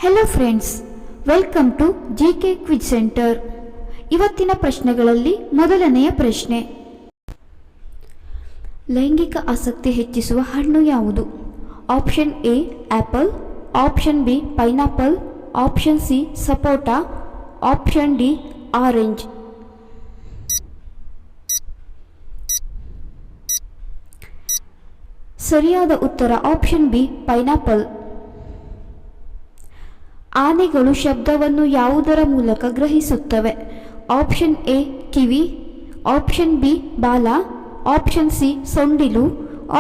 Hello friends, welcome to GK quiz centre. ಇವತ್ತಿನ ಪ್ರಶ್ನೆಗಳಲ್ಲಿ ಮೊದಲನೆಯ ಪ್ರಶ್ನೆ, ಲೈಂಗಿಕ ಆಸಕ್ತಿ ಹೆಚ್ಚಿಸುವ ಹಣ್ಣು ಯಾವುದು? Option A apple, option B pineapple, option C sapota, option D orange. ಸರಿಯಾದ ಉತ್ತರ ಆಪ್ಷನ್ ಬಿ ಪೈನಾಪಲ್. ಆನೆಗಳು ಶಬ್ದವನ್ನು ಯಾವುದರ ಮೂಲಕ ಗ್ರಹಿಸುತ್ತವೆ? ಆಪ್ಷನ್ ಎ ಕಿವಿ, ಆಪ್ಷನ್ ಬಿ ಬಾಲ, ಆಪ್ಷನ್ ಸಿ ಸೊಂಡಿಲು,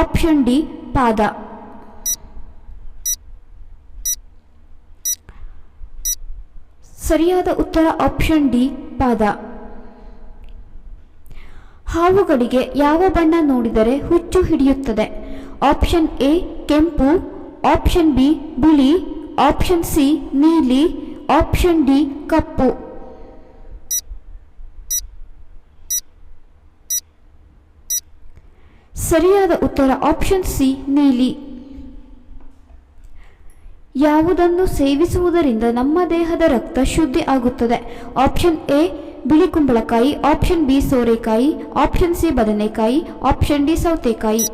ಆಪ್ಷನ್ ಡಿ ಪಾದ. ಸರಿಯಾದ ಉತ್ತರ ಆಪ್ಷನ್ ಡಿ ಪಾದ. ಹಾವುಗಳಿಗೆ ಯಾವ ಬಣ್ಣ ನೋಡಿದರೆ ಹುಚ್ಚು ಹಿಡಿಯುತ್ತದೆ? ಆಪ್ಷನ್ ಎ ಕೆಂಪು, ಆಪ್ಷನ್ ಬಿ ಬಿಳಿ, ಆಪ್ಷನ್ ಸಿ ನೀಲಿ, ಆಪ್ಷನ್ ಡಿ ಕಪ್ಪು. ಸರಿಯಾದ ಉತ್ತರ ಆಪ್ಷನ್ ಸಿ ನೀಲಿ. ಯಾವುದನ್ನು ಸೇವಿಸುವುದರಿಂದ ನಮ್ಮ ದೇಹದ ರಕ್ತ ಶುದ್ಧಿ ಆಗುತ್ತದೆ? ಆಪ್ಷನ್ ಎ ಬಿಳಿ ಕುಂಬಳಕಾಯಿ, ಆಪ್ಷನ್ ಬಿ ಸೋರೆಕಾಯಿ, ಆಪ್ಷನ್ ಸಿ ಬದನೆಕಾಯಿ, ಆಪ್ಷನ್ ಡಿ ಸೌತೆಕಾಯಿ.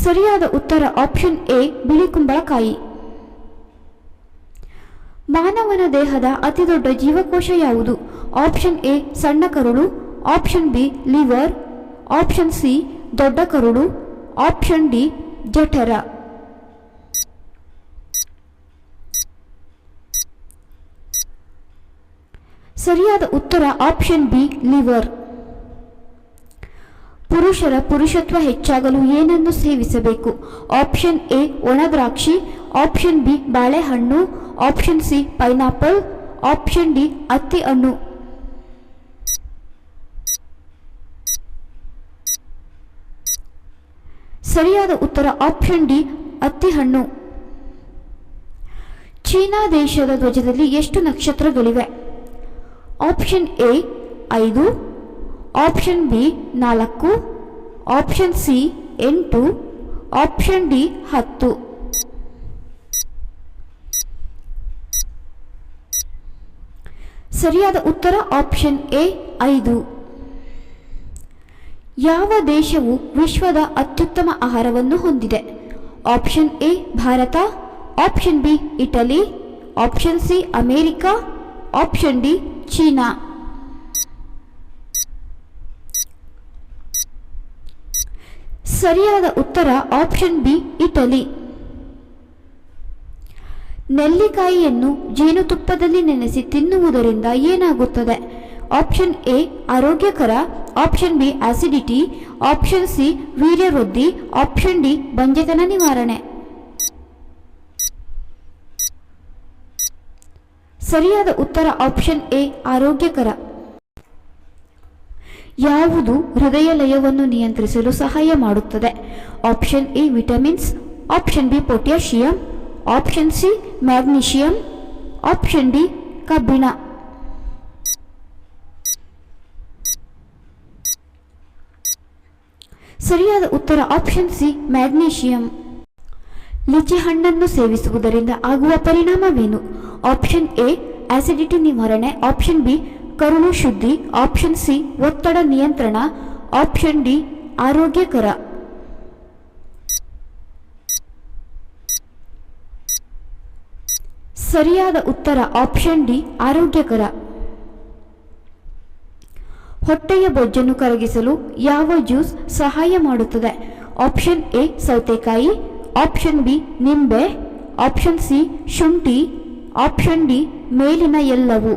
ಸರಿಯಾದ ಉತ್ತರ ಆಪ್ಷನ್ ಎ ಬಿಳಿ ಕುಂಬಳಕಾಯಿ. ಮಾನವನ ದೇಹದ ಅತಿದೊಡ್ಡ ಜೀವಕೋಶ ಯಾವುದು? ಆಪ್ಷನ್ ಎ ಸಣ್ಣ ಕರುಳು, option B liver, option C ದೊಡ್ಡ ಕರುಳು, ಆಪ್ಷನ್ ಡಿ ಜಠರ. ಸರಿಯಾದ ಉತ್ತರ ಆಪ್ಷನ್ ಬಿ ಲಿವರ್. ಪುರುಷರ ಪುರುಷತ್ವ ಹೆಚ್ಚಾಗಲು ಏನನ್ನು ಸೇವಿಸಬೇಕು? ಆಪ್ಷನ್ ಎ ಒಣ ದ್ರಾಕ್ಷಿ, ಆಪ್ಷನ್ ಬಿ ಬಾಳೆಹಣ್ಣು, option C pineapple, option D ಹತ್ತಿ ಹಣ್ಣು. ಸರಿಯಾದ ಉತ್ತರ ಆಪ್ಷನ್ ಡಿ ಹತ್ತಿ ಹಣ್ಣು. ಚೀನಾ ದೇಶದ ಧ್ವಜದಲ್ಲಿ ಎಷ್ಟು ನಕ್ಷತ್ರಗಳಿವೆ? Option A 5, option B 4, option C 8, option D 10. ಸರಿಯಾದ ಉತ್ತರ ಆಪ್ಷನ್ ಎ 5. ಯಾವ ದೇಶವು ವಿಶ್ವದ ಅತ್ಯುತ್ತಮ ಆಹಾರವನ್ನು ಹೊಂದಿದೆ? Option A Bharat, option B Italy, option C America, option D China. ಸರಿಯಾದ ಉತ್ತರ ಆಪ್ಷನ್ ಬಿ ಇಟಲಿ. ನೆಲ್ಲಿಕಾಯಿಯನ್ನು ಜೇನುತುಪ್ಪದಲ್ಲಿ ನೆನೆಸಿ ತಿನ್ನುವುದರಿಂದ ಏನಾಗುತ್ತದೆ? ಆಪ್ಷನ್ ಎ ಆರೋಗ್ಯಕರ, option B acidity, option C ವೀರ್ಯವೃದ್ಧಿ, ಆಪ್ಷನ್ ಡಿ ಬಂಜೆತನ ನಿವಾರಣೆ. ಸರಿಯಾದ ಉತ್ತರ ಆಪ್ಷನ್ ಎ ಆರೋಗ್ಯಕರ. ಯಾವುದು ಹೃದಯ ಲಯವನ್ನು ನಿಯಂತ್ರಿಸಲು ಸಹಾಯ ಮಾಡುತ್ತದೆ? Option A vitamins, option B potassium, option C magnesium, option D ಕಬ್ಬಿಣ. ಸರಿಯಾದ ಉತ್ತರ ಆಪ್ಷನ್ ಸಿ ಮ್ಯಾಗ್ನೀಷಿಯಂ. ಲಿಚಿ ಹಣ್ಣನ್ನು ಸೇವಿಸುವುದರಿಂದ ಆಗುವ ಪರಿಣಾಮವೇನು? ಆಪ್ಷನ್ ಎ ಆಸಿಡಿಟಿ ನಿವಾರಣೆ, ಆಪ್ಷನ್ ಬಿ ಕರುಳು ಶುದ್ಧಿ, ಆಪ್ಷನ್ ಸಿ ಒತ್ತಡ ನಿಯಂತ್ರಣ, ಆಪ್ಷನ್ ಡಿ ಆರೋಗ್ಯಕರ. ಸರಿಯಾದ ಉತ್ತರ ಆಪ್ಷನ್ ಡಿ ಆರೋಗ್ಯಕರ. ಹೊಟ್ಟೆಯ ಬೊಜ್ಜನ್ನು ಕರಗಿಸಲು ಯಾವ ಜ್ಯೂಸ್ ಸಹಾಯ ಮಾಡುತ್ತದೆ? ಆಪ್ಷನ್ ಎ ಸೌತೆಕಾಯಿ, ಆಪ್ಷನ್ ಬಿ ನಿಂಬೆ, ಆಪ್ಷನ್ ಸಿ ಶುಂಠಿ, ಆಪ್ಷನ್ ಡಿ ಮೇಲಿನ ಎಲ್ಲವೂ.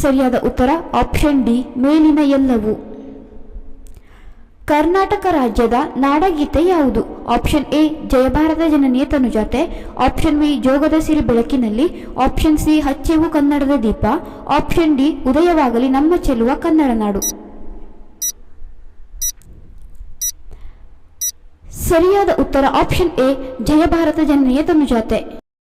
ಸರಿಯಾದ ಉತ್ತರ ಆಪ್ಷನ್ ಡಿ ಮೇಲಿನ ಎಲ್ಲವೂ. ಕರ್ನಾಟಕ ರಾಜ್ಯದ ನಾಡಗೀತೆ ಯಾವುದು? ಆಪ್ಷನ್ ಎ ಜಯ ಭಾರತ ಜನನಿಯ ತನುಜಾತೆ, ಆಪ್ಷನ್ ಬಿ ಜೋಗದ ಸಿರಿ ಬೆಳಕಿನಲ್ಲಿ, ಆಪ್ಷನ್ ಸಿ ಹಚ್ಚೆವು ಕನ್ನಡದ ದೀಪ, ಆಪ್ಷನ್ ಡಿ ಉದಯವಾಗಲಿ ನಮ್ಮ ಚೆಲುವ ಕನ್ನಡ ನಾಡು. ಸರಿಯಾದ ಉತ್ತರ ಆಪ್ಷನ್ ಎ ಜಯ ಭಾರತ ಜನನಿಯ ತನುಜಾತೆ.